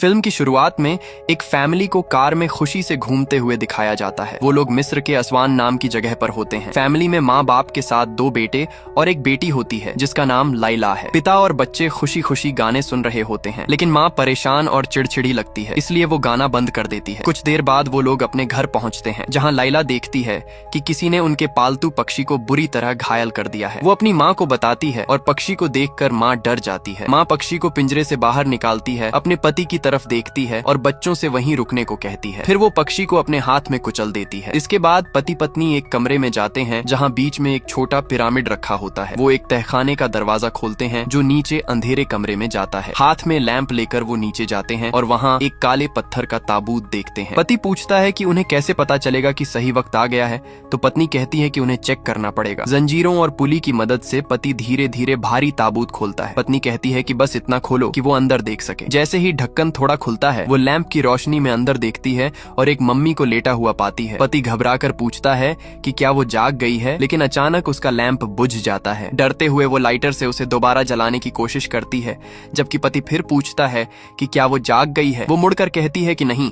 Film की शुरुआत में एक फैमिली को कार में खुशी से घूमते हुए दिखाया जाता है। वो लोग मिस्र के असवान नाम की जगह पर होते हैं। फैमिली में माँ बाप के साथ 2 बेटे और एक बेटी होती है जिसका नाम लाइला है। पिता और बच्चे खुशी खुशी गाने सुन रहे होते हैं, लेकिन माँ परेशान और चिड़चिड़ी लगती है, इसलिए वो गाना बंद कर देती है। कुछ देर बाद वो लोग अपने घर पहुंचते हैं, जहाँ लाइला देखती है कि किसी ने उनके पालतू पक्षी को बुरी तरह घायल कर दिया है। वो अपनी माँ को बताती है और पक्षी को देखकर माँ डर जाती है। माँ पक्षी को पिंजरे से बाहर निकालती है, अपने पति की तरफ देखती है और बच्चों से वहीं रुकने को कहती है। फिर वो पक्षी को अपने हाथ में कुचल देती है। इसके बाद पति पत्नी एक कमरे में जाते हैं जहाँ बीच में एक छोटा पिरामिड रखा होता है। वो एक तहखाने का दरवाजा खोलते हैं जो नीचे अंधेरे कमरे में जाता है। हाथ में लैंप लेकर वो नीचे जाते हैं और वहाँ एक काले पत्थर का ताबूत देखते हैं। पति पूछता है कि उन्हें कैसे पता चलेगा कि सही वक्त आ गया है, तो पत्नी कहती है कि उन्हें चेक करना पड़ेगा। जंजीरों और पुली की मदद से पति धीरे धीरे भारी ताबूत खोलता है। पत्नी कहती है कि बस इतना खोलो कि वो अंदर देख सके। जैसे ही ढक्कन थोड़ा खुलता है, वो लैंप की रोशनी में अंदर देखती है और एक मम्मी को लेटा हुआ पाती है। पति घबराकर पूछता है कि क्या वो जाग गई है, लेकिन अचानक उसका लैंप बुझ जाता है। डरते हुए वो लाइटर से उसे दोबारा जलाने की कोशिश करती है, जबकि पति फिर पूछता है कि क्या वो जाग गई है। वो मुड़कर कहती है कि नहीं,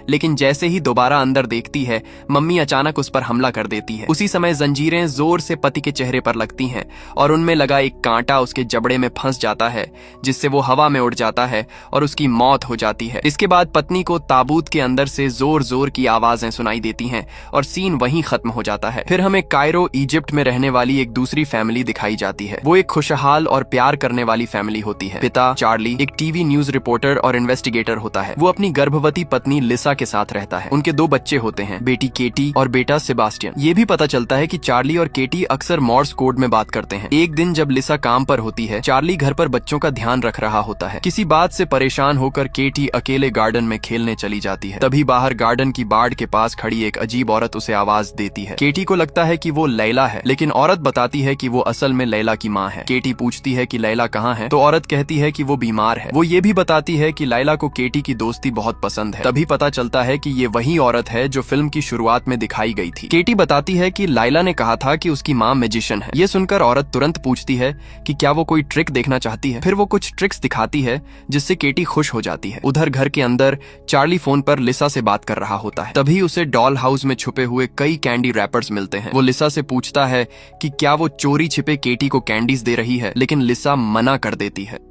लेकिन जैसे ही दोबारा अंदर देखती है, मम्मी अचानक उस पर हमला कर देती है। उसी समय जंजीरें जोर से पति के चेहरे पर लगती हैं और उनमें लगा एक कांटा उसके जबड़े में फंस जाता है, जिससे वो हवा में उड़ जाता है और उसकी मौत हो जाती है। इसके बाद पत्नी को ताबूत के अंदर से जोर जोर की आवाजें सुनाई देती हैं और सीन वहीं खत्म हो जाता है। फिर हमें कायरो इजिप्ट में रहने वाली एक दूसरी फैमिली दिखाई जाती है। वो एक खुशहाल और प्यार करने वाली फैमिली होती है। पिता चार्ली एक टीवी न्यूज रिपोर्टर और इन्वेस्टिगेटर होता है। वो अपनी गर्भवती पत्नी लिसा के साथ रहता है। उनके 2 बच्चे होते हैं, बेटी केटी और बेटा सेबास्टियन। ये भी पता चलता है कि चार्ली और केटी अक्सर मॉर्स कोड में बात करते हैं। एक दिन जब लिसा काम पर होती है, चार्ली घर पर बच्चों का ध्यान रख रहा होता है। किसी बात से परेशान होकर केटी अकेले गार्डन में खेलने चली जाती है। तभी बाहर गार्डन की बाड़ के पास खड़ी एक अजीब औरत उसे आवाज देती है। केटी को लगता है कि वो लैला है, लेकिन औरत बताती है कि वो असल में लैला की माँ है। केटी पूछती है कि लैला कहाँ है, तो औरत कहती है कि वो बीमार है। वो ये भी बताती है कि लैला को केटी की दोस्ती बहुत पसंद है। तभी पता चलता है कि ये वही औरत है जो फिल्म की शुरुआत में दिखाई गई थी। केटी बताती है कि लैला ने कहा था कि उसकी माँ मैजिशियन है। ये सुनकर औरत तुरंत पूछती है कि क्या वो कोई ट्रिक देखना चाहती है। फिर वो कुछ ट्रिक्स दिखाती है जिससे केटी खुश हो जाती है। उधर घर के अंदर चार्ली फोन पर लिसा से बात कर रहा होता है। तभी उसे डॉल हाउस में छुपे हुए कई कैंडी रैपर्स मिलते हैं। वो लिसा से पूछता है कि क्या वो चोरी छिपे केटी को कैंडीज दे रही है, लेकिन लिसा मना कर देती है।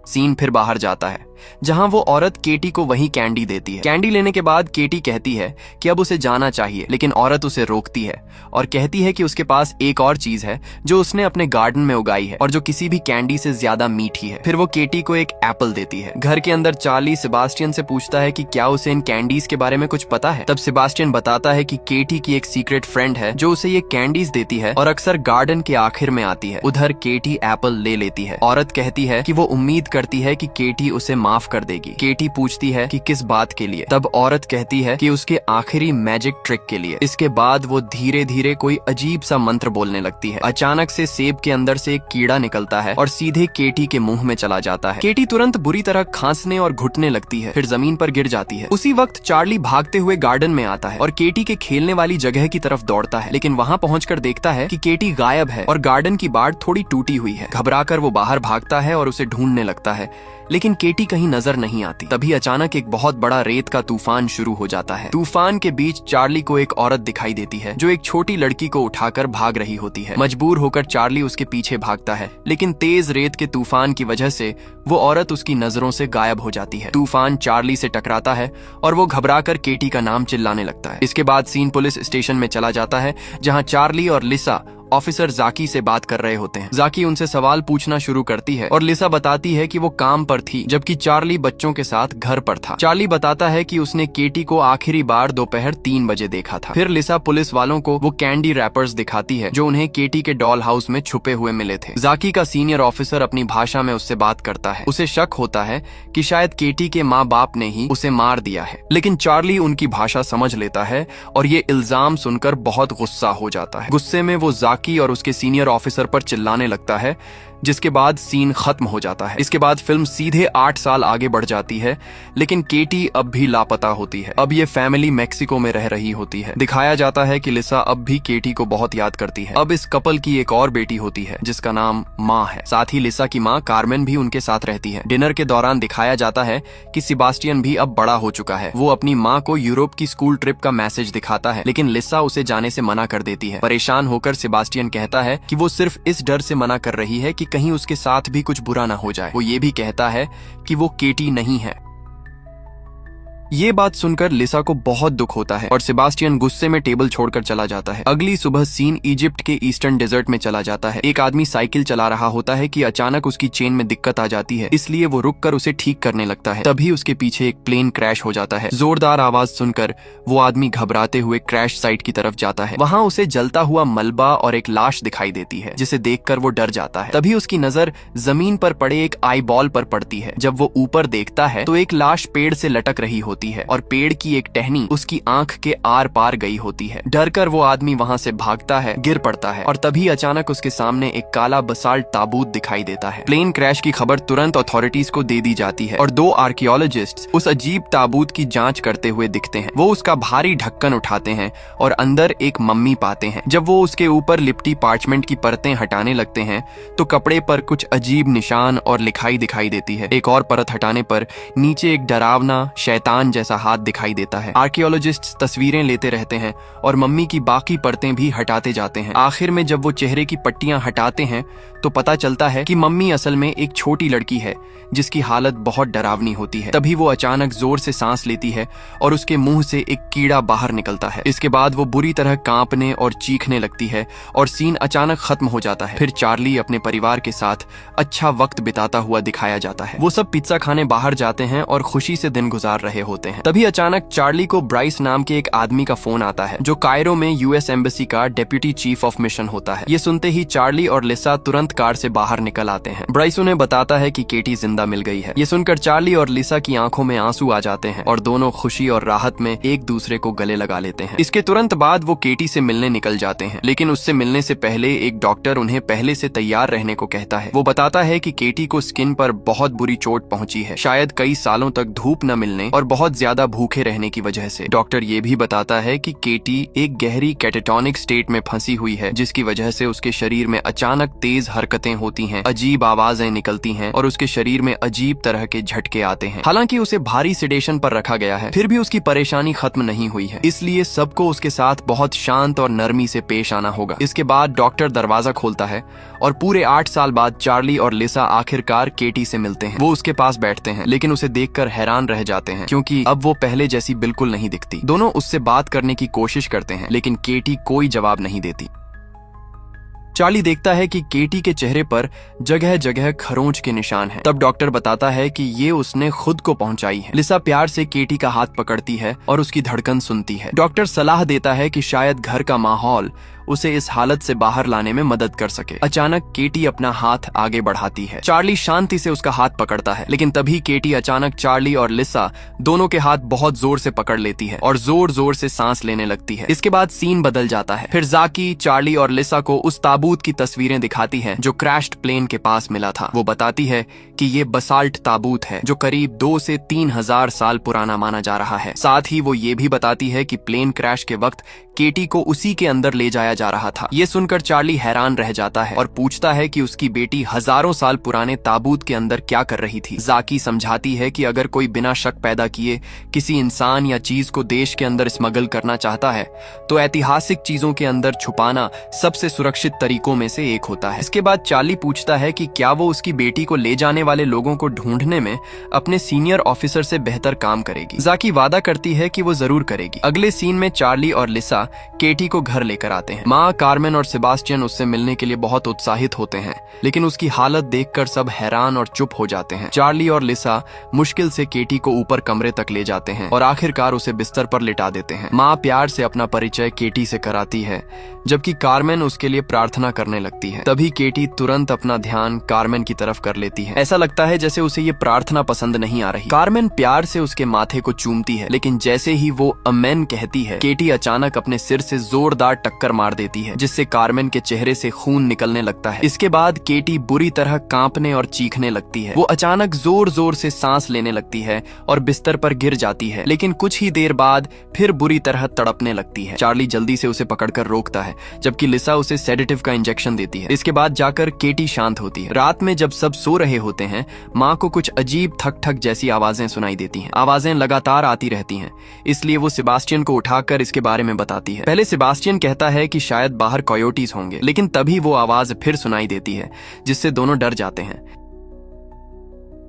सीन फिर बाहर जाता है, जहां वो औरत केटी को वही कैंडी देती है। कैंडी लेने के बाद केटी कहती है कि अब उसे जाना चाहिए, लेकिन औरत उसे रोकती है और कहती है कि उसके पास एक और चीज है जो उसने अपने गार्डन में उगाई है और जो किसी भी कैंडी से ज्यादा मीठी है। फिर वो केटी को एक एप्पल देती है। घर के अंदर चार्ली सेबास्टियन से पूछता है कि क्या उसे इन कैंडीज के बारे में कुछ पता है। तब सेबास्टियन बताता है कि केटी की एक सीक्रेट फ्रेंड है जो उसे ये कैंडीज देती है और अक्सर गार्डन के आखिर में आती है। उधर केटी एप्पल ले लेती है। औरत कहती है कि वो उम्मीद करती है कि केटी उसे माफ कर देगी। केटी पूछती है कि किस बात के लिए। तब औरत कहती है कि उसके आखिरी मैजिक ट्रिक के लिए। इसके बाद वो धीरे धीरे कोई अजीब सा मंत्र बोलने लगती है। अचानक से सेब के अंदर से एक कीड़ा निकलता है और सीधे केटी के मुंह में चला जाता है। केटी तुरंत बुरी तरह खांसने और घुटने लगती है, फिर जमीन पर गिर जाती है। उसी वक्त चार्ली भागते हुए गार्डन में आता है और केटी के खेलने वाली जगह की तरफ दौड़ता है, लेकिन वहाँ पहुंचकर देखता है कि केटी गायब है और गार्डन की बाड़ थोड़ी टूटी हुई है। घबराकर वो बाहर भागता है और उसे ढूंढने लगता है, लेकिन केटी कहीं नजर नहीं आती। तभी अचानक एक बहुत बड़ा रेत का तूफान शुरू हो जाता है। तूफान के बीच चार्ली को एक औरत दिखाई देती है जो एक छोटी लड़की को उठाकर भाग रही होती है। मजबूर होकर चार्ली उसके पीछे भागता है, लेकिन तेज रेत के तूफान की वजह से वो औरत उसकी नजरों से गायब हो जाती है। तूफान चार्ली से टकराता है और वो घबराकर केटी का नाम चिल्लाने लगता है। इसके बाद सीन पुलिस स्टेशन में चला जाता है, जहाँ चार्ली और लिसा ऑफिसर जाकी से बात कर रहे होते हैं। जाकी उनसे सवाल पूछना शुरू करती है और लिसा बताती है कि वो काम पर थी, जबकि चार्ली बच्चों के साथ घर पर था। चार्ली बताता है कि उसने केटी को आखिरी बार दोपहर 3 बजे देखा था। फिर लिसा पुलिस वालों को वो कैंडी रैपर्स दिखाती है जो उन्हें केटी के डॉल हाउस में छुपे हुए मिले थे। जाकी का सीनियर ऑफिसर अपनी भाषा में उससे बात करता है। उसे शक होता है कि शायद केटी के माँ बाप ने ही उसे मार दिया है, लेकिन चार्ली उनकी भाषा समझ लेता है और ये इल्जाम सुनकर बहुत गुस्सा हो जाता है। गुस्से में वो जाकी और उसके सीनियर ऑफिसर पर चिल्लाने लगता है, जिसके बाद सीन खत्म हो जाता है। इसके बाद फिल्म सीधे 8 साल आगे बढ़ जाती है, लेकिन केटी अब भी लापता होती है। अब ये फैमिली मेक्सिको में रह रही होती है। दिखाया जाता है कि लिसा अब भी केटी को बहुत याद करती है। अब इस कपल की एक और बेटी होती है जिसका नाम माँ है। साथ ही लिसा की माँ कार्मेन भी उनके साथ रहती है। डिनर के दौरान दिखाया जाता है कि सेबास्टियन भी अब बड़ा हो चुका है। वो अपनी माँ को यूरोप की स्कूल ट्रिप का मैसेज दिखाता है, लेकिन लिसा उसे जाने से मना कर देती है। परेशान होकर सेबास्टियन कहता है कि वो सिर्फ इस डर से मना कर रही है कि कहीं उसके साथ भी कुछ बुरा ना हो जाए। वो ये भी कहता है कि वो केटी नहीं है। ये बात सुनकर लिसा को बहुत दुख होता है और सेबास्टियन गुस्से में टेबल छोड़कर चला जाता है। अगली सुबह सीन इजिप्ट के ईस्टर्न डेजर्ट में चला जाता है। एक आदमी साइकिल चला रहा होता है कि अचानक उसकी चेन में दिक्कत आ जाती है, इसलिए वो रुककर उसे ठीक करने लगता है। तभी उसके पीछे एक प्लेन क्रैश हो जाता है। जोरदार आवाज सुनकर वो आदमी घबराते हुए क्रैश साइट की तरफ जाता है। वहां उसे जलता हुआ मलबा और एक लाश दिखाई देती है, जिसे देखकर वो डर जाता है। तभी उसकी नजर जमीन पर पड़े एक आई बॉल पर पड़ती है। जब वो ऊपर देखता है तो एक लाश पेड़ से लटक रही होती है और पेड़ की एक टहनी उसकी आंख के आर पार गई होती है। डरकर वो आदमी वहां से भागता है, गिर पड़ता है और तभी अचानक उसके सामने एक काला बसाल्ट ताबूत दिखाई देता है। प्लेन क्रैश की खबर तुरंत अथॉरिटीज को दे दी जाती है और 2 आर्कियोलॉजिस्ट्स उस अजीब ताबूत की जांच करते हुए दिखते हैं। वो उसका भारी ढक्कन उठाते हैं और अंदर एक मम्मी पाते हैं। जब वो उसके ऊपर लिपटी पार्चमेंट की परतें हटाने लगते हैं तो कपड़े पर कुछ अजीब निशान और लिखाई दिखाई देती है। एक और परत हटाने पर नीचे एक डरावना शैतान जैसा हाथ दिखाई देता है। आर्कियोलॉजिस्ट्स तस्वीरें लेते रहते हैं और मम्मी की बाकी परतें भी हटाते जाते हैं। आखिर में जब वो चेहरे की पट्टियां हटाते हैं तो पता चलता है कि मम्मी असल में एक छोटी लड़की है जिसकी हालत बहुत डरावनी होती है। तभी वो अचानक जोर से सांस लेती है और उसके मुंह से एक कीड़ा बाहर निकलता है। इसके बाद वो बुरी तरह कांपने और चीखने लगती है और सीन अचानक खत्म हो जाता है। फिर चार्ली अपने परिवार के साथ अच्छा वक्त बिताता हुआ दिखाया जाता है। वो सब पिज्जा खाने बाहर जाते हैं और खुशी से दिन गुजार रहे होते हैं। तभी अचानक चार्ली को ब्राइस नाम के एक आदमी का फोन आता है जो कायरो में यूएस एम्बेसी का डेप्यूटी चीफ ऑफ मिशन होता है। ये सुनते ही चार्ली और लिसा तुरंत कार से बाहर निकल आते हैं। ब्राइस उन्हें बताता है कि केटी जिंदा मिल गई है। ये सुनकर चार्ली और लिसा की आंखों में आंसू आ जाते हैं और दोनों खुशी और राहत में एक दूसरे को गले लगा लेते हैं। इसके तुरंत बाद वो केटी से मिलने निकल जाते हैं, लेकिन उससे मिलने से पहले एक डॉक्टर उन्हें पहले से तैयार रहने को कहता है। वो बताता है कि केटी को स्किन पर बहुत बुरी चोट पहुंची है, शायद कई सालों तक धूप न मिलने और बहुत ज्यादा भूखे रहने की वजह से। डॉक्टर ये भी बताता है कि केटी एक गहरी कैटेटोनिक स्टेट में फंसी हुई है, जिसकी वजह से उसके शरीर में अचानक तेज हरकतें होती हैं, अजीब आवाजें निकलती हैं और उसके शरीर में अजीब तरह के झटके आते हैं। हालांकि उसे भारी सिडेशन पर रखा गया है, फिर भी उसकी परेशानी खत्म नहीं हुई है, इसलिए सबको उसके साथ बहुत शांत और नरमी से पेश आना होगा। इसके बाद डॉक्टर दरवाजा खोलता है और पूरे 8 साल बाद चार्ली और लिसा आखिरकार केटी से मिलते हैं। वो उसके पास बैठते हैं, लेकिन उसे देखकर हैरान रह जाते हैं क्योंकि अब वो पहले जैसी बिल्कुल नहीं दिखती। दोनों उससे बात करने की कोशिश करते हैं, लेकिन केटी कोई जवाब नहीं देती। चार्ली देखता है कि केटी के चेहरे पर जगह जगह खरोंच के निशान हैं। तब डॉक्टर बताता है कि ये उसने खुद को पहुंचाई है। लिसा प्यार से केटी का हाथ पकड़ती है और उसकी धड़कन सुनती है। डॉक्टर सलाह देता है कि शायद घर का माहौल उसे इस हालत से बाहर लाने में मदद कर सके। अचानक केटी अपना हाथ आगे बढ़ाती है। चार्ली शांति से उसका हाथ पकड़ता है, लेकिन तभी केटी अचानक चार्ली और लिसा दोनों के हाथ बहुत जोर से पकड़ लेती है और जोर जोर से सांस लेने लगती है। इसके बाद सीन बदल जाता है। फिर जाकी चार्ली और लिसा को उस ताबूत की तस्वीरें दिखाती है जो क्रैश्ड प्लेन के पास मिला था। वो बताती है कि ये बसाल्ट ताबूत है जो करीब 2 से 3 हजार साल पुराना माना जा रहा है। साथ ही वो ये भी बताती है कि प्लेन क्रैश के वक्त केटी को उसी के अंदर ले जाया जा रहा था। ये सुनकर चार्ली हैरान रह जाता है और पूछता है कि उसकी बेटी हजारों साल पुराने ताबूत के अंदर क्या कर रही थी। जाकी समझाती है कि अगर कोई बिना शक पैदा किए किसी इंसान या चीज को देश के अंदर स्मगल करना चाहता है तो ऐतिहासिक चीजों के अंदर छुपाना सबसे सुरक्षित तरीकों में से एक होता है। इसके बाद चार्ली पूछता है कि क्या वो उसकी बेटी को ले जाने वाले लोगों को ढूंढने में अपने सीनियर ऑफिसर से बेहतर काम करेगी। जाकी वादा करती है कि वो जरूर करेगी। अगले सीन में चार्ली और लिसा केटी को घर लेकर आते हैं। माँ कार्मेन और सेबास्टियन उससे मिलने के लिए बहुत उत्साहित होते हैं, लेकिन उसकी हालत देखकर सब हैरान और चुप हो जाते हैं। चार्ली और लिसा मुश्किल से केटी को ऊपर कमरे तक ले जाते हैं और आखिरकार उसे बिस्तर पर लिटा देते हैं। माँ प्यार से अपना परिचय केटी से कराती है, जबकि कार्मेन उसके लिए प्रार्थना करने लगती है। तभी केटी तुरंत अपना ध्यान कार्मेन की तरफ कर लेती है। ऐसा लगता है जैसे उसे ये प्रार्थना पसंद नहीं आ रही। कार्मेन प्यार से उसके माथे को चूमती है, लेकिन जैसे ही वो अमेन कहती है, केटी अचानक अपने सिर से जोरदार टक्कर मार मार देती है, जिससे कार्मेन के चेहरे से खून निकलने लगता है। इसके बाद केटी बुरी तरह कांपने और चीखने लगती है। वो अचानक जोर जोर से सांस लेने लगती है और बिस्तर पर गिर जाती है, लेकिन कुछ ही देर बाद फिर बुरी तरह तड़पने लगती है। चार्ली जल्दी से उसे पकड़कर रोकता है, जबकि लिसा उसे सेडेटिव का इंजेक्शन देती है। इसके बाद जाकर केटी शांत होती है। रात में जब सब सो रहे होते हैं, माँ को कुछ अजीब ठक ठक जैसी आवाजें सुनाई देती हैं। आवाजें लगातार आती रहती हैं, इसलिए वो सेबास्टियन को उठाकर इसके बारे में बताती है। पहले सेबास्टियन कहता है कि शायद बाहर कोयोटीज होंगे, लेकिन तभी वो आवाज फिर सुनाई देती है, जिससे दोनों डर जाते हैं।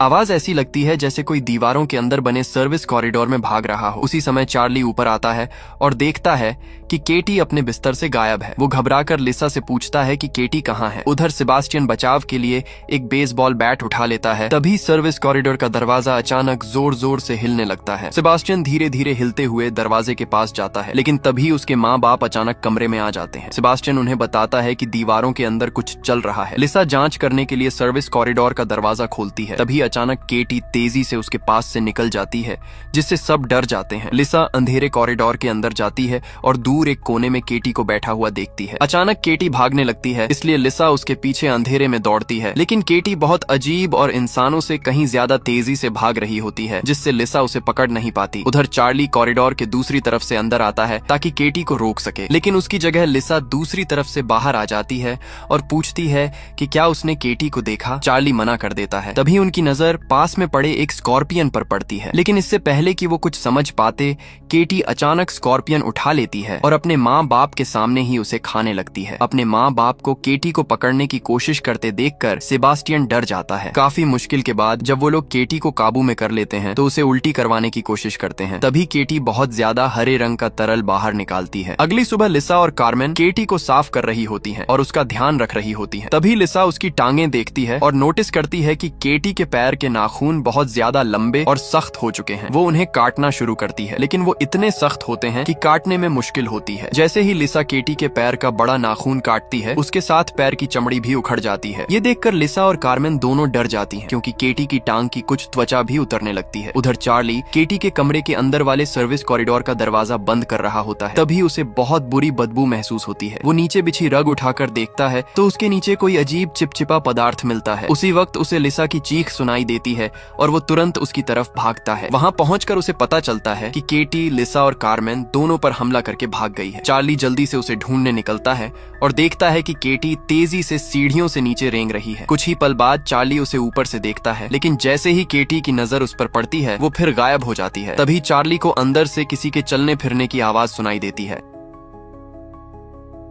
आवाज ऐसी लगती है जैसे कोई दीवारों के अंदर बने सर्विस कॉरिडोर में भाग रहा हो। उसी समय चार्ली ऊपर आता है और देखता है कि केटी अपने बिस्तर से गायब है। वो घबराकर लिसा से पूछता है कि केटी कहाँ है। उधर सेबास्टियन बचाव के लिए एक बेसबॉल बैट उठा लेता है। तभी सर्विस कॉरिडोर का दरवाजा अचानक जोर जोर से हिलने लगता है। सेबास्टियन धीरे धीरे हिलते हुए दरवाजे के पास जाता है, लेकिन तभी उसके माँ बाप अचानक कमरे में आ जाते हैं। सेबास्टियन उन्हें बताता है कि दीवारों के अंदर कुछ चल रहा है। लिसा जांच करने के लिए सर्विस कॉरिडोर का दरवाजा खोलती है। तभी अचानक केटी तेजी से उसके पास से निकल जाती है, जिससे सब डर जाते हैं। लिसा अंधेरे कॉरिडोर के अंदर जाती है और दूर एक कोने में केटी को बैठा हुआ देखती है। अचानक केटी भागने लगती है, इसलिए लिसा उसके पीछे अंधेरे में दौड़ती है, लेकिन केटी बहुत अजीब और इंसानों से कहीं ज्यादा तेजी से भाग रही होती है, जिससे लिसा उसे पकड़ नहीं पाती। उधर चार्ली कॉरिडोर के दूसरी तरफ से अंदर आता है ताकि केटी को रोक सके, लेकिन उसकी जगह लिसा दूसरी तरफ से बाहर आ जाती है और पूछती है कि क्या उसने केटी को देखा। चार्ली मना कर देता है। तभी उनकी नजर पास में पड़े एक स्कॉर्पियन पर पड़ती है, लेकिन इससे पहले कि वो कुछ समझ पाते, केटी अचानक स्कॉर्पियन उठा लेती है और अपने माँ बाप के सामने ही उसे खाने लगती है। अपने माँ बाप को केटी को पकड़ने की कोशिश करते देखकर सेबास्टियन डर जाता है। काफी मुश्किल के बाद जब वो लोग केटी को काबू में कर लेते हैं तो उसे उल्टी करवाने की कोशिश करते हैं। तभी केटी बहुत ज्यादा हरे रंग का तरल बाहर निकालती है। अगली सुबह लिसा और कार्मेन केटी को साफ कर रही होती हैं और उसका ध्यान रख रही होती हैं। तभी लिसा उसकी टांगें देखती है और नोटिस करती है कि केटी के पैर के नाखून बहुत ज्यादा लंबे और सख्त हो चुके हैं। वो उन्हें काटना शुरू करती है, लेकिन वो इतने सख्त होते हैं कि काटने में मुश्किल होती है। जैसे ही लिसा केटी के पैर का बड़ा नाखून काटती है, उसके साथ पैर की चमड़ी भी उखड़ जाती है। ये देखकर लिसा और कार्मेन दोनों डर जाती हैं, क्योंकि केटी की टांग की कुछ त्वचा भी उतरने लगती है। उधर चार्ली केटी के कमरे के अंदर वाले सर्विस कॉरिडोर का दरवाजा बंद कर रहा होता है। तभी उसे बहुत बुरी बदबू महसूस होती है। वो नीचे बिछी रग उठाकर देखता है तो उसके नीचे कोई अजीब चिपचिपा पदार्थ मिलता है। उसी वक्त उसे लिसा की चीख सुनाई देती है और वो तुरंत उसकी तरफ भागता है। वहाँ पहुंचकर उसे पता चलता है कि केटी, लिसा और कार्मेन दोनों पर हमला करके भाग गई है। चार्ली जल्दी से उसे ढूंढने निकलता है और देखता है कि केटी तेजी से सीढ़ियों से नीचे रेंग रही है। कुछ ही पल बाद चार्ली उसे ऊपर से देखता है, लेकिन जैसे ही केटी की नजर उस पर पड़ती है वो फिर गायब हो जाती है। तभी चार्ली को अंदर से किसी के चलने फिरने की आवाज सुनाई देती है।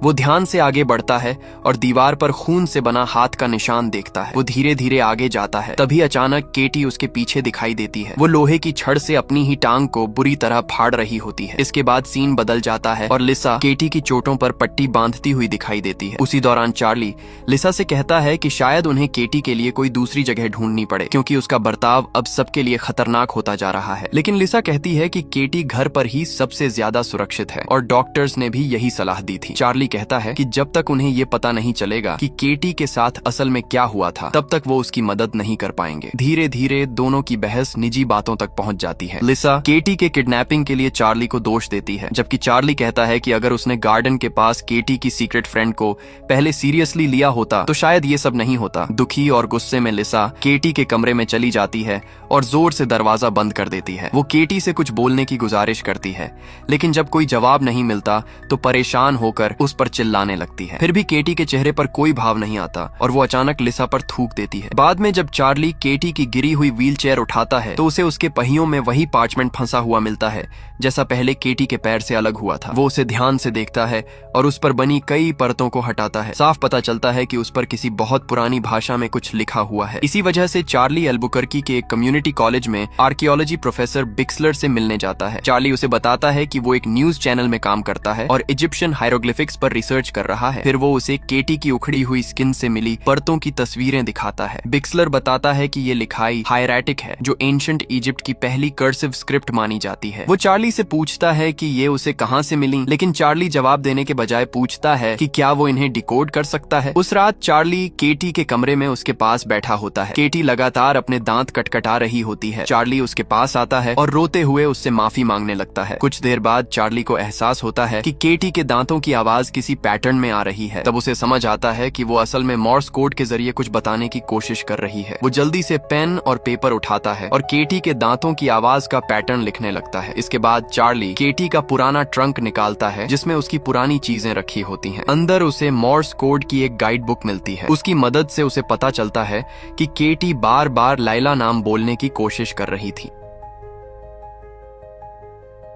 वो ध्यान से आगे बढ़ता है और दीवार पर खून से बना हाथ का निशान देखता है। वो धीरे धीरे आगे जाता है। तभी अचानक केटी उसके पीछे दिखाई देती है। वो लोहे की छड़ से अपनी ही टांग को बुरी तरह फाड़ रही होती है। इसके बाद सीन बदल जाता है और लिसा केटी की चोटों पर पट्टी बांधती हुई दिखाई देती है। उसी दौरान चार्ली लिसा से कहता है कि शायद उन्हें केटी के लिए कोई दूसरी जगह ढूंढनी पड़े, क्योंकि उसका बर्ताव अब सबके लिए खतरनाक होता जा रहा है। लेकिन लिसा कहती है कि केटी घर पर ही सबसे ज्यादा सुरक्षित है और डॉक्टर्स ने भी यही सलाह दी थी। चार्ली कहता है कि जब तक उन्हें ये पता नहीं चलेगा कि केटी के साथ असल में क्या हुआ था, तब तक वो उसकी मदद नहीं कर पाएंगे। धीरे धीरे दोनों की बहस निजी बातों तक पहुंच जाती है। लिसा केटी के किडनैपिंग के लिए चार्ली को दोष देती है, जबकि चार्ली कहता है कि अगर उसने गार्डन के पास केटी की सीक्रेट फ्रेंड को पहले सीरियसली लिया होता तो शायद ये सब नहीं होता। दुखी और गुस्से में लिसा केटी के कमरे में चली जाती है और जोर से दरवाजा बंद कर देती है। वो केटी से कुछ बोलने की गुजारिश करती है, लेकिन जब कोई जवाब नहीं मिलता तो परेशान होकर उस पर चिल्लाने लगती है। फिर भी केटी के चेहरे पर कोई भाव नहीं आता और वो अचानक लिसा पर थूक देती है। बाद में जब चार्ली केटी की गिरी हुई व्हीलचेयर उठाता है तो उसे उसके पहियों में वही पार्चमेंट फंसा हुआ मिलता है जैसा पहले केटी के पैर से अलग हुआ था। वो उसे ध्यान से देखता है और उस पर बनी कई परतों को हटाता है। साफ पता चलता है कि उस पर किसी बहुत पुरानी भाषा में कुछ लिखा हुआ है। इसी वजह से चार्ली अल्बुकर्की के एक कम्युनिटी कॉलेज में आर्कियोलॉजी प्रोफेसर बिक्सलर से मिलने जाता है। चार्ली उसे बताता है कि वो एक न्यूज चैनल में काम करता है और इजिप्शियन हायरोग्लिफिक्स पर रिसर्च कर रहा है। फिर वो उसे केटी की उखड़ी हुई स्किन से मिली परतों की तस्वीरें दिखाता है। बिक्सलर बताता है कि ये लिखाई हायराटिक है, जो एंशिएंट इजिप्ट की पहली कर्सिव स्क्रिप्ट मानी जाती है। वो चार्ली से पूछता है कि ये उसे कहां से मिली, लेकिन चार्ली जवाब देने के बजाय पूछता है कि क्या वो इन्हें डिकोड कर सकता है। उस रात चार्ली केटी के कमरे में उसके पास बैठा होता है। केटी लगातार अपने दांत कटकटा रही होती है। चार्ली उसके पास आता है और रोते हुए उससे माफी मांगने लगता है। कुछ देर बाद चार्ली को एहसास होता है कि केटी के दांतों की आवाज किसी पैटर्न में आ रही है। तब उसे समझ आता है कि वो असल में मॉर्स कोड के जरिए कुछ बताने की कोशिश कर रही है। वो जल्दी से पेन और पेपर उठाता है और केटी के दांतों की आवाज का पैटर्न लिखने लगता है। इसके बाद चार्ली केटी का पुराना ट्रंक निकालता है जिसमें उसकी पुरानी चीजें रखी होती हैं। अंदर उसे मॉर्स कोड की एक गाइड बुक मिलती है। उसकी मदद से उसे पता चलता है कि केटी बार बार लाइला नाम बोलने की कोशिश कर रही थी।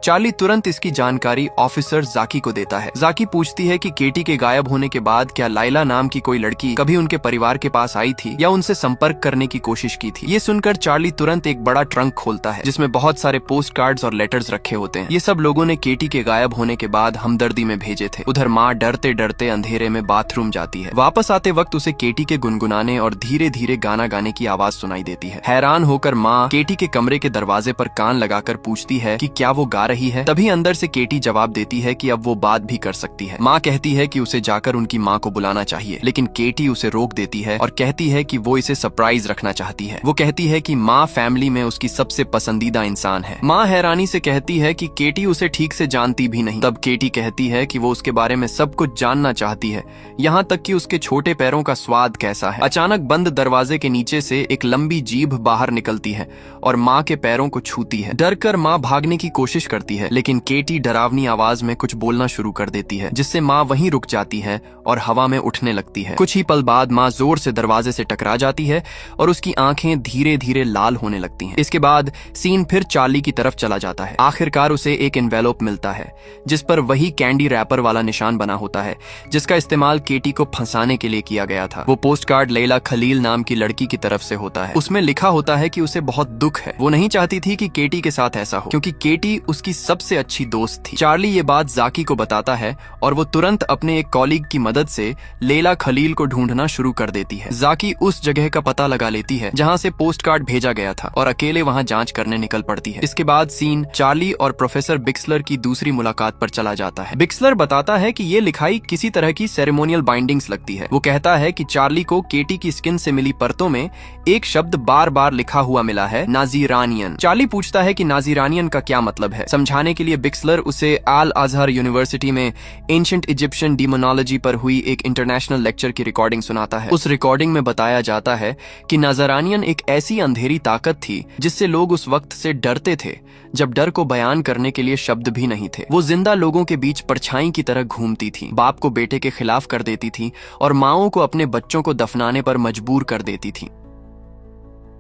चार्ली तुरंत इसकी जानकारी ऑफिसर जाकी को देता है। जाकी पूछती है कि केटी के गायब होने के बाद क्या लाइला नाम की कोई लड़की कभी उनके परिवार के पास आई थी या उनसे संपर्क करने की कोशिश की थी। ये सुनकर चार्ली तुरंत एक बड़ा ट्रंक खोलता है जिसमें बहुत सारे पोस्ट कार्ड्स और लेटर्स रखे होते हैं। ये सब लोगों ने केटी के गायब होने के बाद हमदर्दी में भेजे थे। उधर माँ डरते डरते अंधेरे में बाथरूम जाती है। वापस आते वक्त उसे केटी के गुनगुनाने और धीरे धीरे गाना गाने की आवाज सुनाई देती है। हैरान होकर माँ केटी के कमरे के दरवाजे पर कान लगाकर पूछती है कि क्या वो गा रही है। तभी अंदर से केटी जवाब देती है कि अब वो बात भी कर सकती है। माँ कहती है कि उसे जाकर उनकी माँ को बुलाना चाहिए, लेकिन केटी उसे रोक देती है और कहती है कि वो इसे सरप्राइज रखना चाहती है। वो कहती है कि माँ फैमिली में उसकी सबसे पसंदीदा इंसान है। माँ हैरानी से कहती है कि केटी उसे ठीक से जानती भी नहीं। तब केटी कहती है कि वो उसके बारे में सब कुछ जानना चाहती है, यहाँ तक कि उसके छोटे पैरों का स्वाद कैसा है। अचानक बंद दरवाजे के नीचे से एक लंबी जीभ बाहर निकलती है और माँ के पैरों को छूती है। डर कर माँ भागने की कोशिश करती है, लेकिन केटी डरावनी आवाज में कुछ बोलना शुरू कर देती है, जिससे माँ वहीं रुक जाती है और हवा में उठने लगती है। कुछ ही पल बाद माँ जोर से दरवाजे से टकरा जाती है और उसकी आंखें धीरे धीरे लाल होने लगती हैं। इसके बाद सीन फिर चार्ली की तरफ चला जाता है। आखिरकार उसे एक एनवेलप मिलता है जिस पर वही कैंडी रैपर वाला निशान बना होता है जिसका इस्तेमाल केटी को फंसाने के लिए किया गया था। वो पोस्ट कार्ड लैला खलील नाम की लड़की की तरफ से होता है। उसमें लिखा होता है कि उसे बहुत दुख है। वो नहीं चाहती थी कि केटी के साथ ऐसा हो, क्योंकि केटी उसकी सबसे अच्छी दोस्त थी। चार्ली ये बात जाकी को बताता है और वो तुरंत अपने एक कॉलीग की मदद से लैला खलील को ढूंढना शुरू कर देती है। जाकी उस जगह का पता लगा लेती है जहां से पोस्ट कार्ड भेजा गया था और अकेले वहां जांच करने निकल पड़ती है। इसके बाद सीन चार्ली और प्रोफेसर बिक्सलर की दूसरी मुलाकात पर चला जाता है। बिक्सलर बताता है कि ये लिखाई किसी तरह की सेरेमोनियल बाइंडिंग्स लगती है। वो कहता है कि चार्ली को केटी की स्किन से मिली परतों में एक शब्द बार बार लिखा हुआ मिला है, नाजीरानियन। चार्ली पूछता है कि नाजीरानियन का क्या मतलब है। समझाने के लिए बिक्सलर उसे अल अजहर यूनिवर्सिटी में एंशिएंट इजिप्शियन डीमोनोलॉजी पर हुई एक इंटरनेशनल लेक्चर की रिकॉर्डिंग सुनाता है। उस रिकॉर्डिंग में बताया जाता है कि नाजरानियन एक ऐसी अंधेरी ताकत थी जिससे लोग उस वक्त से डरते थे जब डर को बयान करने के लिए शब्द भी नहीं थे। वो जिंदा लोगों के बीच परछाई की तरह घूमती थी, बाप को बेटे के खिलाफ कर देती थी और माओं को अपने बच्चों को दफनाने पर मजबूर कर देती थी।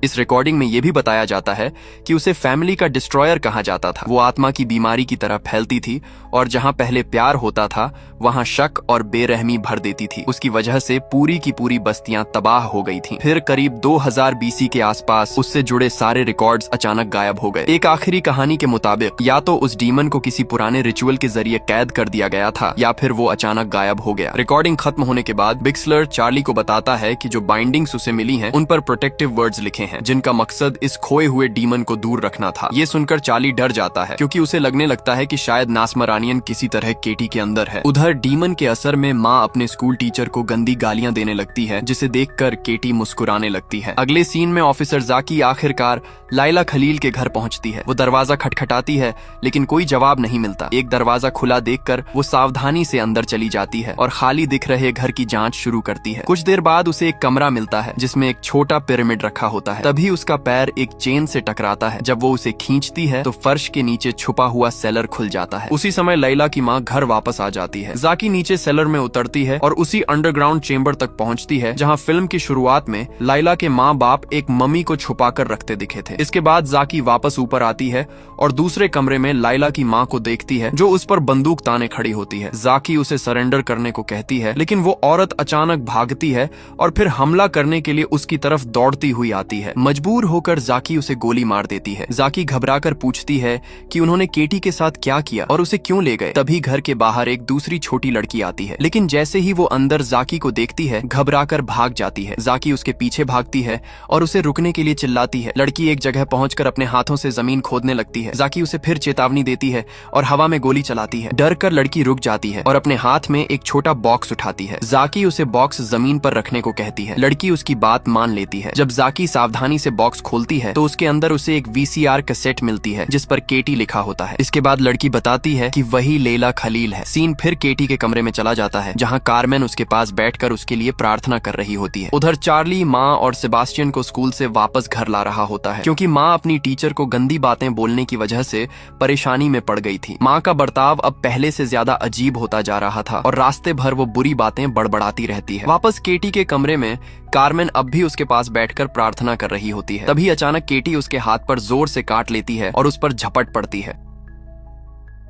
इस रिकॉर्डिंग में यह भी बताया जाता है कि उसे फैमिली का डिस्ट्रॉयर कहा जाता था। वो आत्मा की बीमारी की तरह फैलती थी और जहां पहले प्यार होता था वहां शक और बेरहमी भर देती थी। उसकी वजह से पूरी की पूरी बस्तियां तबाह हो गई थीं। फिर करीब 2000 बीसी के आसपास उससे जुड़े सारे रिकॉर्ड्स अचानक गायब हो गए। एक आखिरी कहानी के मुताबिक या तो उस डीमन को किसी पुराने रिचुअल के जरिए कैद कर दिया गया था या फिर वो अचानक गायब हो गया। रिकॉर्डिंग खत्म होने के बाद बिक्सलर चार्ली को बताता है कि जो बाइंडिंग्स उसे मिली हैं उन पर प्रोटेक्टिव वर्ड्स लिखे हैं जिनका मकसद इस खोए हुए डीमन को दूर रखना था। ये सुनकर चार्ली डर जाता है क्योंकि उसे लगने लगता है कि शायद नासमरानियन किसी तरह केटी के अंदर है। उधर डीमन के असर में माँ अपने स्कूल टीचर को गंदी गालियां देने लगती है जिसे देखकर केटी मुस्कुराने लगती है। अगले सीन में ऑफिसर जाकी आखिरकार लाइला खलील के घर पहुंचती है। वो दरवाजा खटखटाती है लेकिन कोई जवाब नहीं मिलता। एक दरवाजा खुला देखकर वो सावधानी से अंदर चली जाती है और खाली दिख रहे घर की जांच शुरू करती है। कुछ देर बाद उसे एक कमरा मिलता है जिसमें एक छोटा पिरामिड रखा होता है। तभी उसका पैर एक चेन से टकराता है। जब वो उसे खींचती है तो फर्श के नीचे छुपा हुआ सेलर खुल जाता है। उसी समय लैला की माँ घर वापस आ जाती है। जाकी नीचे सेलर में उतरती है और उसी अंडरग्राउंड चेंबर तक पहुंचती है जहां फिल्म की शुरुआत में लैला के माँ बाप एक मम्मी को छुपाकर रखते दिखे थे। इसके बाद जाकी वापस ऊपर आती है और दूसरे कमरे में लैला की माँ को देखती है जो उस पर बंदूक ताने खड़ी होती है। जाकी उसे सरेंडर करने को कहती है लेकिन वो औरत अचानक भागती है और फिर हमला करने के लिए उसकी तरफ दौड़ती हुई आती है। मजबूर होकर जाकी उसे गोली मार देती है। जाकी घबराकर पूछती है कि उन्होंने केटी के साथ क्या किया और उसे क्यों ले गए। तभी घर के बाहर एक दूसरी छोटी लड़की आती है लेकिन जैसे ही वो अंदर जाकी को देखती है घबराकर भाग जाती है। जाकी उसके पीछे भागती है और उसे रुकने के लिए चिल्लाती है। लड़की एक जगह पहुंचकर अपने हाथों से जमीन खोदने लगती है। जाकी उसे फिर चेतावनी देती है और हवा में गोली चलाती है। डर कर लड़की रुक जाती है और अपने हाथ में एक छोटा बॉक्स उठाती है। जाकी उसे बॉक्स जमीन पर रखने को कहती है। लड़की उसकी बात मान लेती है। जब जाकी सावधानी सावधानी से बॉक्स खोलती है तो उसके अंदर उसे एक VCR कैसेट मिलती है जिस पर केटी लिखा होता है। इसके बाद लड़की बताती है कि वही लैला खलील है। सीन फिर केटी के कमरे में चला जाता है जहाँ कार्मेन उसके पास बैठकर उसके लिए प्रार्थना कर रही होती है। उधर चार्ली माँ और सेबास्टियन को स्कूल से वापस घर ला रहा होता है क्योंकि माँ अपनी टीचर को गंदी बातें बोलने की वजह से परेशानी में पड़ गई थी। माँ का बर्ताव अब पहले से ज्यादा अजीब होता जा रहा था और रास्ते भर वो बुरी बातें बड़बड़ाती रहती है। वापस केटी के कमरे में कार्मेन अब भी उसके पास बैठकर प्रार्थना कर रही होती है। तभी अचानक केटी उसके हाथ पर जोर से काट लेती है और उस पर झपट पड़ती है।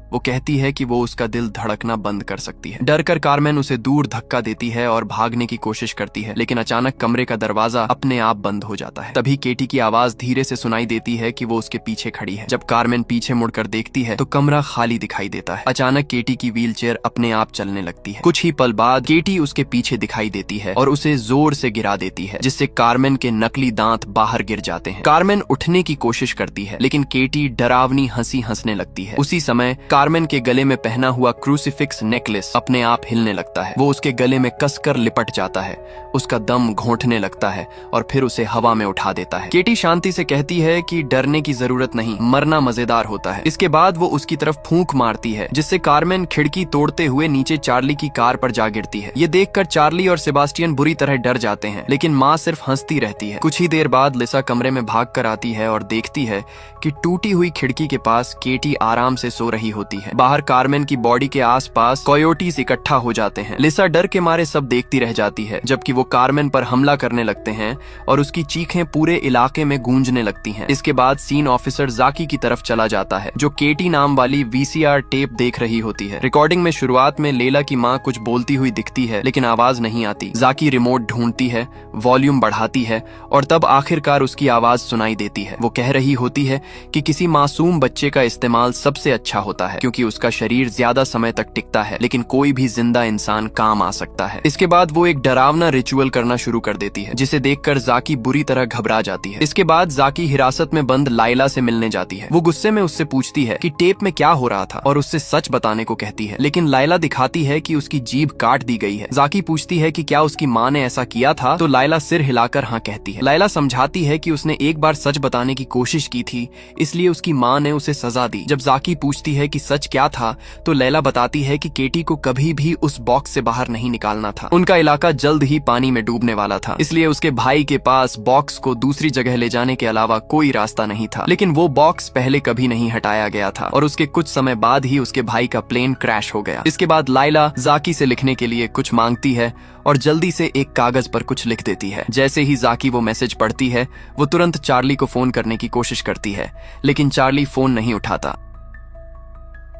वो कहती है कि वो उसका दिल धड़कना बंद कर सकती है। डर कर कार्मेन उसे दूर धक्का देती है और भागने की कोशिश करती है, लेकिन अचानक कमरे का दरवाजा अपने आप बंद हो जाता है। तभी केटी की आवाज धीरे से सुनाई देती है कि वो उसके पीछे खड़ी है। जब कार्मेन पीछे मुड़कर देखती है तो कमरा खाली दिखाई देता है। अचानक केटी की व्हीलचेयर अपने आप चलने लगती है। कुछ ही पल बाद केटी उसके पीछे दिखाई देती है और उसे जोर से गिरा देती है, जिससे कार्मेन के नकली दांत बाहर गिर जाते हैं। कार्मेन उठने की कोशिश करती है, लेकिन केटी डरावनी हंसी हंसने लगती है। उसी समय कार्मेन के गले में पहना हुआ क्रूसीफिक्स नेकलेस अपने आप हिलने लगता है। वो उसके गले में कसकर लिपट जाता है, उसका दम घोंटने लगता है और फिर उसे हवा में उठा देता है। केटी शांति से कहती है कि डरने की जरूरत नहीं, मरना मजेदार होता है। इसके बाद वो उसकी तरफ फूंक मारती है, जिससे कार्मेन खिड़की तोड़ते हुए नीचे चार्ली की कार पर जा गिरती है। ये देखकर चार्ली और सेबास्टियन बुरी तरह डर जाते हैं, लेकिन माँ सिर्फ हंसती रहती है। कुछ ही देर बाद लिसा कमरे में भाग कर आती है और देखती है कि टूटी हुई खिड़की के पास केटी आराम से सो रही होती है। बाहर कार्मेन की बॉडी के आसपास कोयोटीज इकट्ठा हो जाते हैं। लिसा डर के मारे सब देखती रह जाती है, जबकि वो कार्मेन पर हमला करने लगते हैं और उसकी चीखें पूरे इलाके में गूंजने लगती हैं। इसके बाद सीन ऑफिसर जाकी की तरफ चला जाता है, जो केटी नाम वाली VCR टेप देख रही होती है। रिकॉर्डिंग में शुरुआत में लैला की माँ कुछ बोलती हुई दिखती है, लेकिन आवाज नहीं आती। जाकी रिमोट ढूंढती है, वॉल्यूम बढ़ाती है और तब आखिरकार उसकी आवाज सुनाई देती है। वो कह रही होती है कि किसी मासूम बच्चे का इस्तेमाल सबसे अच्छा होता है क्योंकि उसका शरीर ज्यादा समय तक टिकता है, लेकिन कोई भी जिंदा इंसान काम आ सकता है। इसके बाद वो एक डरावना रिचुअल करना शुरू कर देती है, जिसे देखकर जाकी बुरी तरह घबरा जाती है। इसके बाद जाकी हिरासत में बंद लाइला से मिलने जाती है। वो गुस्से में उससे पूछती है कि टेप में क्या हो रहा था और उससे सच बताने को कहती है, लेकिन लाइला दिखाती है कि उसकी जीभ काट दी गई है। जाकी पूछती है कि क्या उसकी माँ ने ऐसा किया था, तो लाइला सिर हिलाकर हाँ कहती है। लाइला समझाती है कि उसने एक बार सच बताने की कोशिश की थी, इसलिए उसकी माँ ने उसे सजा दी। जब जाकी पूछती है कि सच क्या था, तो लैला बताती है कि केटी को कभी भी उस बॉक्स से बाहर नहीं निकालना था। उनका इलाका जल्द ही पानी में डूबने वाला था, इसलिए उसके भाई के पास बॉक्स को दूसरी जगह ले जाने के अलावा कोई रास्ता नहीं था। लेकिन वो बॉक्स पहले कभी नहीं हटाया गया था और उसके कुछ समय बाद ही उसके भाई का प्लेन क्रैश हो गया। इसके बाद लाइला जाकी से लिखने के लिए कुछ मांगती है और जल्दी से एक कागज पर कुछ लिख देती है। जैसे ही जाकी वो मैसेज पढ़ती है, वो तुरंत चार्ली को फोन करने की कोशिश करती है, लेकिन चार्ली फोन नहीं उठाता।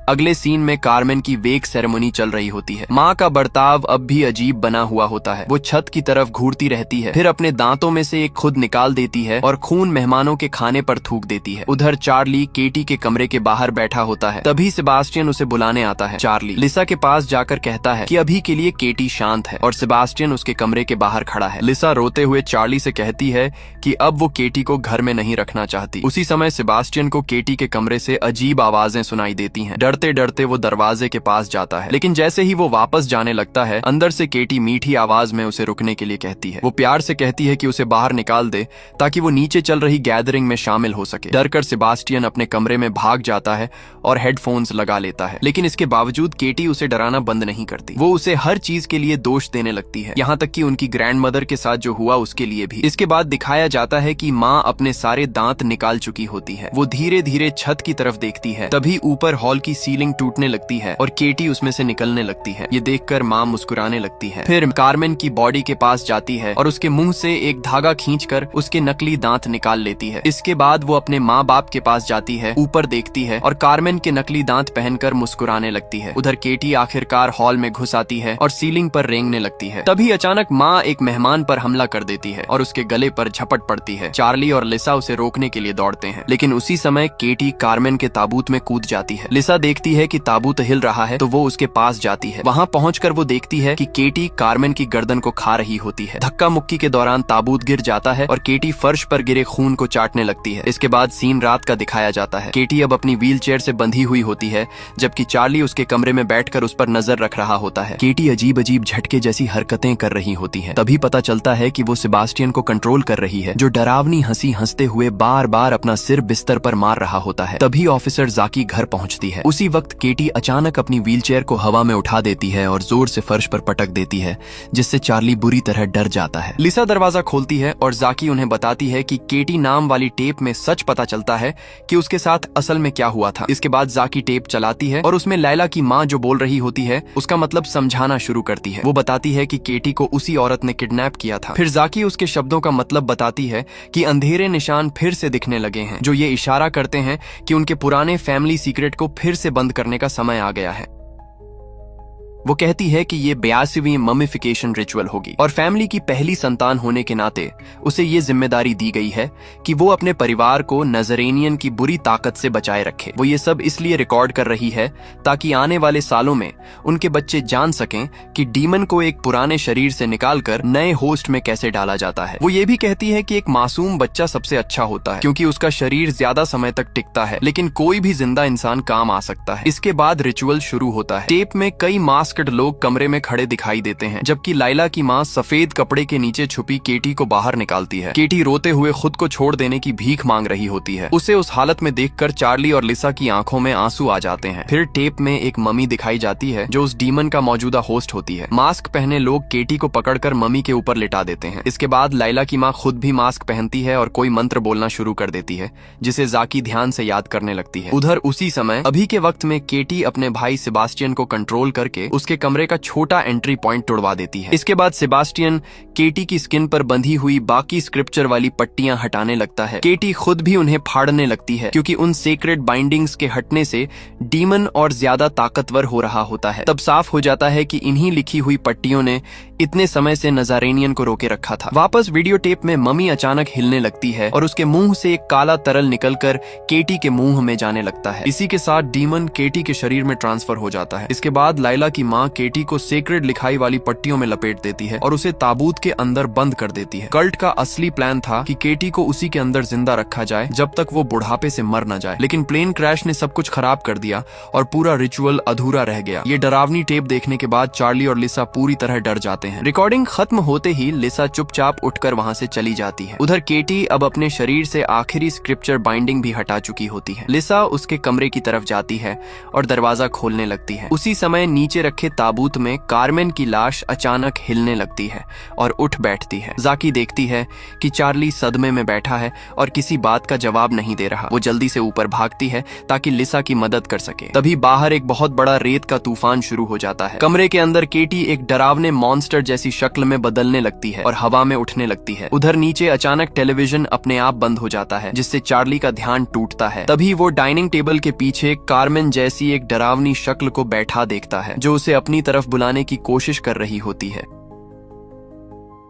अगले सीन में कार्मेन की वेक सेरेमनी चल रही होती है। माँ का बर्ताव अब भी अजीब बना हुआ होता है। वो छत की तरफ घूरती रहती है, फिर अपने दांतों में से एक खुद निकाल देती है और खून मेहमानों के खाने पर थूक देती है। उधर चार्ली केटी के कमरे के बाहर बैठा होता है। तभी सेबास्टियन उसे बुलाने आता है। चार्ली लिसा के पास जाकर कहता है कि अभी के लिए केटी शांत है और सेबास्टियन उसके कमरे के बाहर खड़ा है। लिसा रोते हुए चार्ली से कहती है कि अब वो केटी को घर में नहीं रखना चाहती। उसी समय सेबास्टियन को केटी के कमरे से अजीब आवाजें सुनाई देती हैं। डरते डरते वो दरवाजे के पास जाता है, लेकिन जैसे ही वो वापस जाने लगता है, अंदर से केटी मीठी आवाज में उसे रुकने के लिए कहती है। वो प्यार से कहती है कि उसे बाहर निकाल दे ताकि वो नीचे चल रही गैदरिंग में शामिल हो सके। डरकर सेबास्टियन अपने कमरे में भाग जाता है और हेडफोन्स लगा लेता है, लेकिन इसके बावजूद केटी उसे डराना बंद नहीं करती। वो उसे हर चीज के लिए दोष देने लगती है, यहाँ तक कि उनकी ग्रैंडमदर के साथ जो हुआ उसके लिए भी। इसके बाद दिखाया जाता है कि माँ अपने सारे दांत निकाल चुकी होती है। वो धीरे धीरे छत की तरफ देखती है, तभी ऊपर हॉल की सीलिंग टूटने लगती है और केटी उसमें से निकलने लगती है। ये देखकर माँ मुस्कुराने लगती है। फिर कार्मेन की बॉडी के पास जाती है और उसके मुंह से एक धागा खींचकर उसके नकली दांत निकाल लेती है। इसके बाद वो अपने माँ बाप के पास जाती है, ऊपर देखती है और कार्मेन के नकली दांत पहनकर मुस्कुराने लगती है। उधर केटी आखिरकार हॉल में घुस आती है और सीलिंग पर रेंगने लगती है। तभी अचानक माँ एक मेहमान पर हमला कर देती है और उसके गले पर झपट पड़ती है। चार्ली और लिसा उसे रोकने के लिए दौड़ते हैं, लेकिन उसी समय केटी कार्मेन के ताबूत में कूद जाती है। लिसा देखती है कि ताबूत हिल रहा है तो वो उसके पास जाती है। वहाँ पहुंचकर वो देखती है कि केटी कार्मेन की गर्दन को खा रही होती है। धक्का मुक्की के दौरान ताबूत गिर जाता है और केटी फर्श पर गिरे खून को चाटने लगती है। इसके बाद सीन रात का दिखाया जाता है। केटी अब अपनी व्हील चेयर से बंधी हुई होती है, जबकि चार्ली उसके कमरे में बैठकर उस पर नजर रख रहा होता है। केटी अजीब अजीब झटके जैसी हरकतें कर रही होती है। तभी पता चलता है कि वो सेबास्टियन को कंट्रोल कर रही है, जो डरावनी हंसी हंसते हुए बार बार अपना सिर बिस्तर पर मार रहा होता है। तभी ऑफिसर जाकी घर पहुंचती है। उसी वक्त केटी अचानक अपनी व्हीलचेयर को हवा में उठा देती है और जोर से फर्श पर पटक देती है, जिससे चार्ली बुरी तरह डर जाता है। लिसा दरवाजा खोलती है और जाकी उन्हें बताती है कि केटी नाम वाली टेप में सच पता चलता है कि उसके साथ असल में क्या हुआ था। इसके बाद जाकी टेप चलाती है और उसमें लैला की माँ जो बोल रही होती है उसका मतलब समझाना शुरू करती है। वो बताती है कि केटी को उसी औरत ने किडनैप किया था। फिर जाकी उसके शब्दों का मतलब बताती है कि अंधेरे निशान फिर से दिखने लगे हैं, जो ये इशारा करते हैं कि उनके पुराने फैमिली सीक्रेट को फिर से बंद करने का समय आ गया है। वो कहती है कि ये 82वीं ममिफिकेशन रिचुअल होगी और फैमिली की पहली संतान होने के नाते उसे ये जिम्मेदारी दी गई है कि वो अपने परिवार को नजरेनियन की बुरी ताकत से बचाए रखे। वो ये सब इसलिए रिकॉर्ड कर रही है ताकि आने वाले सालों में उनके बच्चे जान सकें कि डीमन को एक पुराने शरीर से निकालकर नए होस्ट में कैसे डाला जाता है। वो ये भी कहती है कि एक मासूम बच्चा सबसे अच्छा होता है क्योंकि उसका शरीर ज्यादा समय तक टिकता है, लेकिन कोई भी जिंदा इंसान काम आ सकता है। इसके बाद रिचुअल शुरू होता है। टेप में कई मास्क लोग कमरे में खड़े दिखाई देते हैं, जबकि लाइला की माँ सफेद कपड़े के नीचे छुपी केटी को बाहर निकालती है। केटी रोते हुए खुद को छोड़ देने की भीख मांग रही होती है। उसे उस हालत में देखकर चार्ली और लिसा की आंखों में आंसू आ जाते हैं। फिर टेप में एक मम्मी दिखाई जाती है जो उस डीमन का मौजूदा होस्ट होती है। मास्क पहने लोग केटी को पकड़कर मम्मी के ऊपर लिटा देते हैं। इसके बाद लाइला की माँ खुद भी मास्क पहनती है और कोई मंत्र बोलना शुरू कर देती है, जिसे जाकी ध्यान से याद करने लगती है। उधर उसी समय अभी के वक्त में केटी अपने भाई सेबास्टियन को कंट्रोल करके उसके कमरे का छोटा एंट्री पॉइंट तोड़वा देती है। इसके बाद सेबास्टियन केटी की स्किन पर बंधी हुई बाकी स्क्रिप्चर वाली पट्टियां हटाने लगता है। केटी खुद भी उन्हें फाड़ने लगती है क्योंकि उन सीक्रेट बाइंडिंग्स के हटने से डीमन और ज्यादा ताकतवर हो रहा होता है। तब साफ हो जाता है कि इन्हीं लिखी हुई पट्टियों ने इतने समय से नजारेनियन को रोके रखा था। वापस वीडियो टेप में मम्मी अचानक हिलने लगती है और उसके मुंह से एक काला तरल निकलकर केटी के मुंह में जाने लगता है। इसी के साथ डीमन केटी के शरीर में ट्रांसफर हो जाता है। इसके बाद लाइला की माँ केटी को सेक्रेड लिखाई वाली पट्टियों में लपेट देती है और उसे ताबूत के अंदर बंद कर देती है। कल्ट का असली प्लान था कि केटी को उसी के अंदर जिंदा रखा जाए जब तक वो बुढ़ापे से मर न जाए, लेकिन प्लेन क्रैश ने सब कुछ खराब कर दिया और पूरा रिचुअल अधूरा रह गया। ये डरावनी टेप देखने के बाद चार्ली और लिसा पूरी तरह डर जाते हैं। रिकॉर्डिंग खत्म होते ही लिसा चुपचाप उठकर वहां से चली जाती है। उधर केटी अब अपने शरीर से आखिरी स्क्रिप्चर बाइंडिंग भी हटा चुकी होती है। लिसा उसके कमरे की तरफ जाती है और दरवाजा खोलने लगती है। उसी समय नीचे रखे ताबूत में कार्मेन की लाश अचानक हिलने लगती है और उठ बैठती है। जाकी देखती है कि चार्ली सदमे में बैठा है और किसी बात का जवाब नहीं दे रहा। वो जल्दी से ऊपर भागती है ताकि लिसा की मदद कर सके। तभी बाहर एक बहुत बड़ा रेत का तूफान शुरू हो जाता है। कमरे के अंदर केटी एक डरावने मॉन्स्टर जैसी शक्ल में बदलने लगती है और हवा में उठने लगती है। उधर नीचे अचानक टेलीविजन अपने आप बंद हो जाता है, जिससे चार्ली का ध्यान टूटता है। तभी वो डाइनिंग टेबल के पीछे कार्मेन जैसी एक डरावनी शक्ल को बैठा देखता है, जो उसे अपनी तरफ बुलाने की कोशिश कर रही होती है।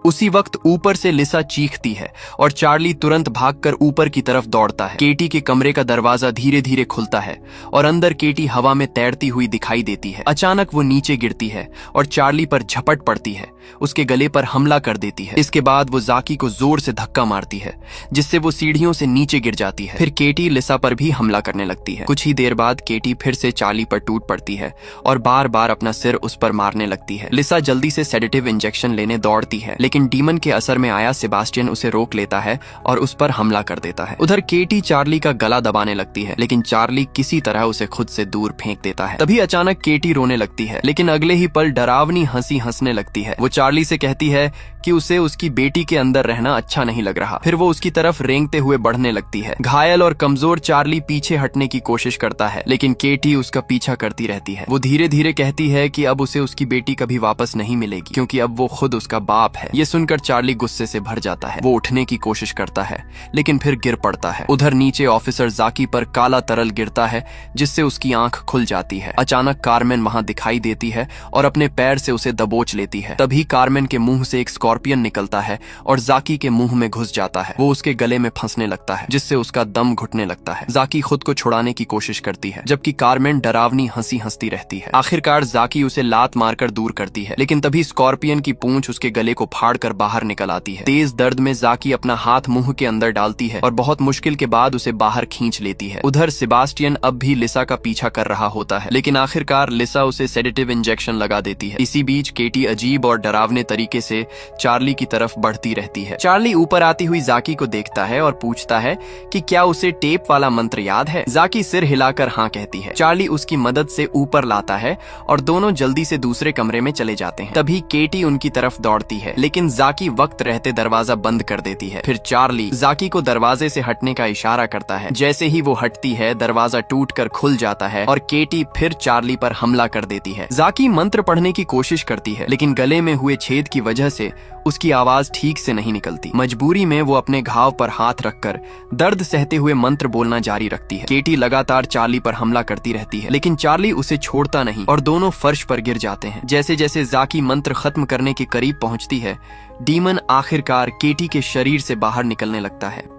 उसी वक्त ऊपर से लिसा चीखती है और चार्ली तुरंत भागकर ऊपर की तरफ दौड़ता है। केटी के कमरे का दरवाजा धीरे धीरे खुलता है और अंदर केटी हवा में तैरती हुई दिखाई देती है। अचानक वो नीचे गिरती है और चार्ली पर झपट पड़ती है, उसके गले पर हमला कर देती है। इसके बाद वो जाकी को जोर से धक्का मारती है, जिससे वो सीढ़ियों से नीचे गिर जाती है। फिर केटी लिसा पर भी हमला करने लगती है। कुछ ही देर बाद केटी फिर से चार्ली पर टूट पड़ती है और बार बार अपना सिर उस पर मारने लगती है। लिसा जल्दी से सेडेटिव इंजेक्शन लेने दौड़ती है, लेकिन डीमन के असर में आया सेबास्टियन उसे रोक लेता है और उस पर हमला कर देता है। उधर केटी चार्ली का गला दबाने लगती है, लेकिन चार्ली किसी तरह उसे खुद से दूर फेंक देता है। तभी अचानक केटी रोने लगती है, लेकिन अगले ही पल डरावनी हंसी हंसने लगती है। वो चार्ली से कहती है कि उसे उसकी बेटी के अंदर रहना अच्छा नहीं लग रहा। फिर वो उसकी तरफ रेंगते हुए बढ़ने लगती है। घायल और कमजोर चार्ली पीछे हटने की कोशिश करता है, लेकिन केटी उसका पीछा करती रहती है। वो धीरे धीरे कहती है कि अब उसे उसकी बेटी कभी वापस नहीं मिलेगी, क्योंकि अब वो खुद उसका बाप है। ये सुनकर चार्ली गुस्से से भर जाता है। वो उठने की कोशिश करता है, लेकिन फिर गिर पड़ता है। उधर नीचे ऑफिसर जाकी पर काला तरल गिरता है, जिससे उसकी आंख खुल जाती है। अचानक कार्मेन वहां दिखाई देती है और अपने पैर से उसे दबोच लेती है। तभी कार्मेन के मुंह से एक स्कॉर्पियन निकलता है और जाकी के मुंह में घुस जाता है। वो उसके गले में फंसने लगता है जिससे उसका दम घुटने लगता है। जाकी खुद को छुड़ाने की कोशिश करती है जबकि कार्मेन डरावनी हंसी हंसती रहती है। आखिरकार जाकी उसे लात मारकर दूर करती है, लेकिन तभी स्कॉर्पियन की पूंछ उसके गले को फाड़कर बाहर निकल आती है। तेज दर्द में जाकी अपना हाथ मुंह के अंदर डालती है और बहुत मुश्किल के बाद उसे बाहर खींच लेती है। उधर सेबास्टियन अब भी लिसा का पीछा कर रहा होता है, लेकिन आखिरकार लिसा उसे सेडेटिव इंजेक्शन लगा देती है। इसी बीच केटी अजीब और डरावने तरीके से चार्ली की तरफ बढ़ती रहती है। चार्ली ऊपर आती हुई जाकी को देखता है और पूछता है कि क्या उसे टेप वाला मंत्र याद है। जाकी सिर हिलाकर हाँ कहती है। चार्ली उसकी मदद से ऊपर लाता है और दोनों जल्दी से दूसरे कमरे में चले जाते हैं। तभी केटी उनकी तरफ दौड़ती है, लेकिन जाकी वक्त रहते दरवाजा बंद कर देती है। फिर चार्ली जाकी को दरवाजे से हटने का इशारा करता है। जैसे ही वो हटती है, दरवाजा टूटकर खुल जाता है और केटी फिर चार्ली पर हमला कर देती है। जाकी मंत्र पढ़ने की कोशिश करती है, लेकिन गले में हुए छेद की वजह से उसकी आवाज ठीक से नहीं निकलती। मजबूरी में वो अपने घाव पर हाथ रखकर दर्द सहते हुए मंत्र बोलना जारी रखती है। केटी लगातार चार्ली पर हमला करती रहती है, लेकिन चार्ली उसे छोड़ता नहीं और दोनों फर्श पर गिर जाते हैं। जैसे जैसे जाकी मंत्र खत्म करने के करीब पहुंचती है, डीमन आखिरकार केटी के शरीर से बाहर निकलने लगता है।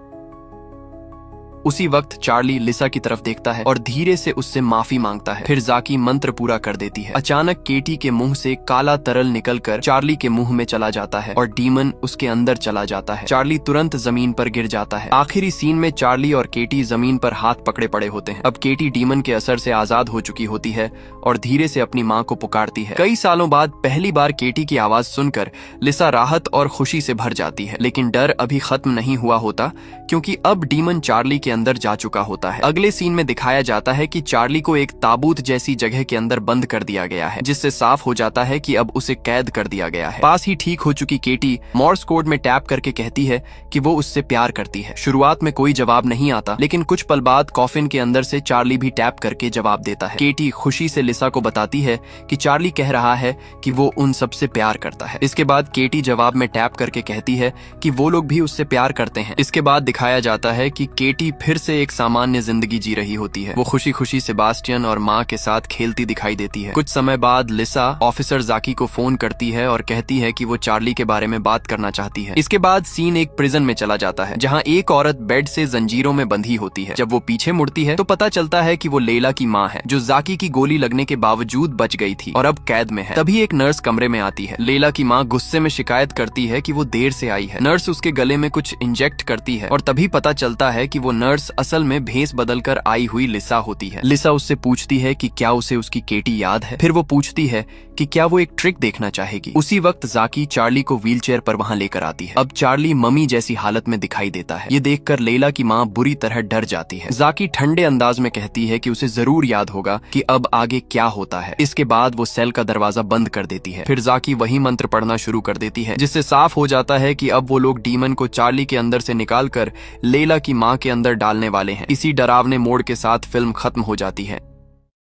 उसी वक्त चार्ली लिसा की तरफ देखता है और धीरे से उससे माफी मांगता है। फिर जाकी मंत्र पूरा कर देती है। अचानक केटी के मुंह से काला तरल निकलकर चार्ली के मुंह में चला जाता है और डीमन उसके अंदर चला जाता है। चार्ली तुरंत जमीन पर गिर जाता है। आखिरी सीन में चार्ली और केटी जमीन पर हाथ पकड़े पड़े होते हैं। अब केटी डीमन के असर से आजाद हो चुकी होती है और धीरे से अपनी माँ को पुकारती है। कई सालों बाद पहली बार केटी की आवाज सुनकर लिसा राहत और खुशी से भर जाती है, लेकिन डर अभी खत्म नहीं हुआ होता क्योंकि अब डीमन चार्ली के अंदर जा चुका होता है। अगले सीन में दिखाया जाता है कि चार्ली को एक ताबूत जैसी जगह के अंदर बंद कर दिया गया है, जिससे साफ हो जाता है कि अब उसे कैद कर दिया गया है। पास ही ठीक हो चुकी केटी मॉर्स कोड में टैप करके कहती है कि वो उससे प्यार करती है। शुरुआत में कोई जवाब नहीं आता, लेकिन कुछ पल बाद कॉफिन के अंदर से चार्ली भी टैप करके जवाब देता है। केटी खुशी से लिसा को बताती है कि चार्ली कह रहा है कि वो उन सबसे प्यार करता है। इसके बाद केटी जवाब में टैप करके कहती है कि वो लोग भी उससे प्यार करते हैं। इसके बाद दिखाया जाता है कि केटी फिर से एक सामान्य जिंदगी जी रही होती है। वो खुशी खुशी सेबास्टियन और माँ के साथ खेलती दिखाई देती है। कुछ समय बाद लिसा ऑफिसर जाकी को फोन करती है और कहती है कि वो चार्ली के बारे में बात करना चाहती है। इसके बाद सीन एक प्रिजन में चला जाता है, जहाँ एक औरत बेड से जंजीरों में बंधी होती है। जब वो पीछे मुड़ती है तो पता चलता है कि वो लेला की माँ है, जो जाकी की गोली लगने के बावजूद बच गई थी और अब कैद में है। तभी एक नर्स कमरे में आती है। लेला की माँ गुस्से में शिकायत करती है कि वो देर से आई है। नर्स उसके गले में कुछ इंजेक्ट करती है और तभी पता चलता है कि वो नर्स असल में भेस बदलकर आई हुई लिसा होती है। लिसा उससे पूछती है कि क्या उसे उसकी केटी याद है। फिर वो पूछती है कि क्या वो एक ट्रिक देखना चाहेगी। उसी वक्त जाकी चार्ली को व्हीलचेयर पर वहां लेकर आती है। अब चार्ली मम्मी जैसी हालत में दिखाई देता है। ये देखकर लेला की माँ बुरी तरह डर जाती है। जाकी ठंडे अंदाज में कहती है कि उसे जरूर याद होगा कि अब आगे क्या होता है। इसके बाद वो सेल का दरवाजा बंद कर देती है। फिर जाकी वही मंत्र पढ़ना शुरू कर देती है, जिससे साफ हो जाता है कि अब वो लोग डीमन को चार्ली के अंदर से निकालकर लेला की माँ के अंदर डालने वाले हैं। इसी डरावने मोड़ के साथ फिल्म खत्म हो जाती है।